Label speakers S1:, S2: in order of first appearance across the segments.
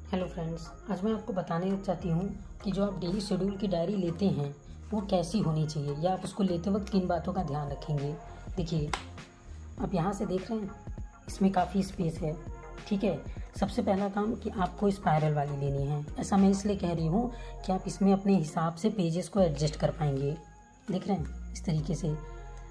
S1: Hello friends, आज मैं आपको बताने चाहती हूँ कि जो आप डेली शेड्यूल की डायरी लेते हैं वो कैसी होनी चाहिए या आप उसको लेते वक्त किन बातों का ध्यान रखेंगे। देखिए, आप यहाँ से देख रहे हैं, इसमें काफ़ी स्पेस है। ठीक है, सबसे पहला काम कि आपको स्पायरल वाली लेनी है। ऐसा मैं इसलिए कह रही हूँ कि आप इसमें अपने हिसाब से पेजेस को एडजस्ट कर पाएंगे। देख रहे हैं, इस तरीके से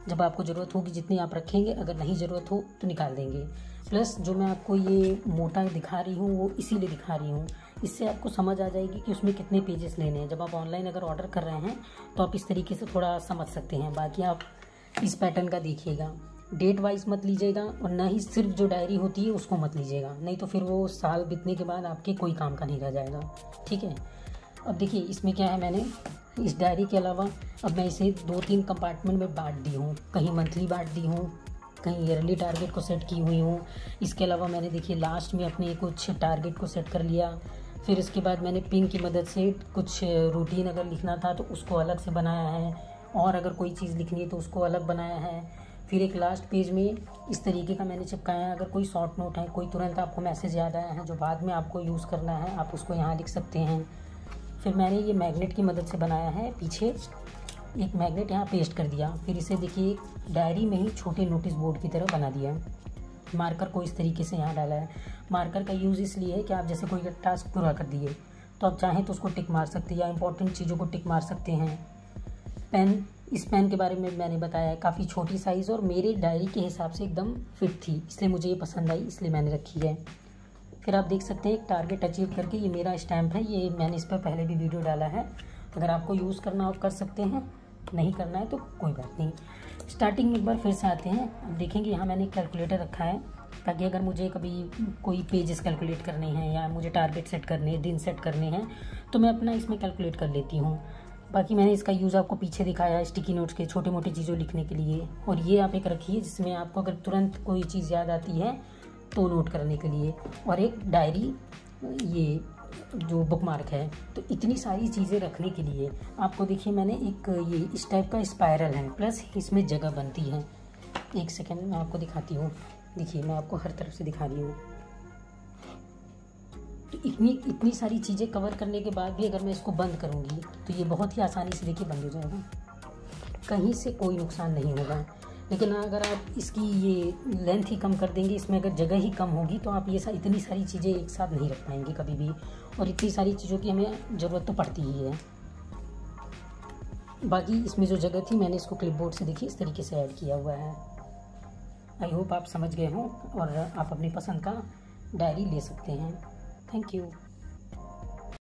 S1: जब आपको ज़रूरत होगी जितनी आप रखेंगे, अगर नहीं ज़रूरत हो तो निकाल देंगे। प्लस जो मैं आपको ये मोटा दिखा रही हूँ वो इसीलिए दिखा रही हूँ, इससे आपको समझ आ जाएगी कि उसमें कितने पेजेस लेने हैं। जब आप ऑनलाइन अगर ऑर्डर कर रहे हैं तो आप इस तरीके से थोड़ा समझ सकते हैं। बाकी आप इस पैटर्न का देखिएगा, डेट वाइज मत लीजिएगा और ना ही सिर्फ जो डायरी होती है उसको मत लीजिएगा, नहीं तो फिर वो साल बीतने के बाद आपके कोई काम का नहीं रह जाएगा। ठीक है, अब देखिए इसमें क्या है, मैंने इस डायरी के अलावा अब मैं इसे 2-3 कंपार्टमेंट में बांट दी हूँ। कहीं मंथली बांट दी हूँ, कहीं ईयरली टारगेट को सेट की हुई हूँ। इसके अलावा मैंने देखिए लास्ट में अपने कुछ टारगेट को सेट कर लिया। फिर इसके बाद मैंने पिन की मदद से कुछ रूटीन अगर लिखना था तो उसको अलग से बनाया है, और अगर कोई चीज़ लिखनी है तो उसको अलग बनाया है। फिर एक लास्ट पेज में इस तरीके का मैंने चिपकाया है, अगर कोई शॉर्ट नोट है, कोई तुरंत आपको मैसेज याद आया है जो बाद में आपको यूज़ करना है, आप उसको यहाँ लिख सकते हैं। फिर मैंने ये मैग्नेट की मदद से बनाया है, पीछे एक मैग्नेट यहाँ पेस्ट कर दिया। फिर इसे देखिए डायरी में ही छोटे नोटिस बोर्ड की तरह बना दिया। मार्कर को इस तरीके से यहाँ डाला है। मार्कर का यूज़ इसलिए है कि आप जैसे कोई टास्क पूरा कर दिए तो आप चाहें तो उसको टिक मार सकते हैं या इंपॉर्टेंट चीज़ों को टिक मार सकते हैं। पेन, इस पेन के बारे में मैंने बताया है, काफ़ी छोटी साइज़ और मेरे डायरी के हिसाब से एकदम फिट थी, इसलिए मुझे ये पसंद आई, इसलिए मैंने रखी है। फिर आप देख सकते हैं एक टारगेट अचीव करके, ये मेरा स्टैम्प है, ये मैंने इस पर पहले भी वीडियो डाला है। अगर आपको यूज़ करना हो कर सकते हैं, नहीं करना है तो कोई बात नहीं। स्टार्टिंग में एक बार फिर से आते हैं। अब देखेंगे यहाँ मैंने कैलकुलेटर रखा है, ताकि अगर मुझे कभी कोई पेजेस कैलकुलेट करने हैं या मुझे टारगेट सेट करने हैं, दिन सेट करने हैं, तो मैं अपना इसमें कैलकुलेट कर लेती हूँ। बाकी मैंने इसका यूज़ आपको पीछे दिखाया है स्टिकी नोट्स के छोटे मोटे चीज़ों लिखने के लिए। और ये आप एक रखिए जिसमें आपको अगर तुरंत कोई चीज़ याद आती है तो नोट करने के लिए, और एक डायरी, ये जो बुकमार्क है। तो इतनी सारी चीज़ें रखने के लिए आपको देखिए मैंने एक ये इस टाइप का स्पायरल है, प्लस इसमें जगह बनती है। एक सेकेंड मैं आपको दिखाती हूँ। देखिए मैं आपको हर तरफ से दिखा रही हूँ। तो इतनी सारी चीज़ें कवर करने के बाद भी अगर मैं इसको बंद करूँगी तो ये बहुत ही आसानी से देखिए बंद हो जाएगा, कहीं से कोई नुकसान नहीं होगा। लेकिन अगर आप इसकी ये लेंथ ही कम कर देंगे, इसमें अगर जगह ही कम होगी तो आप ये इतनी सारी चीज़ें एक साथ नहीं रख पाएंगे कभी भी, और इतनी सारी चीज़ों की हमें ज़रूरत तो पड़ती ही है। बाकी इसमें जो जगह थी मैंने इसको क्लिपबोर्ड से देखिए इस तरीके से ऐड किया हुआ है। आई होप आप समझ गए हों और आप अपनी पसंद का डायरी ले सकते हैं। Thank you.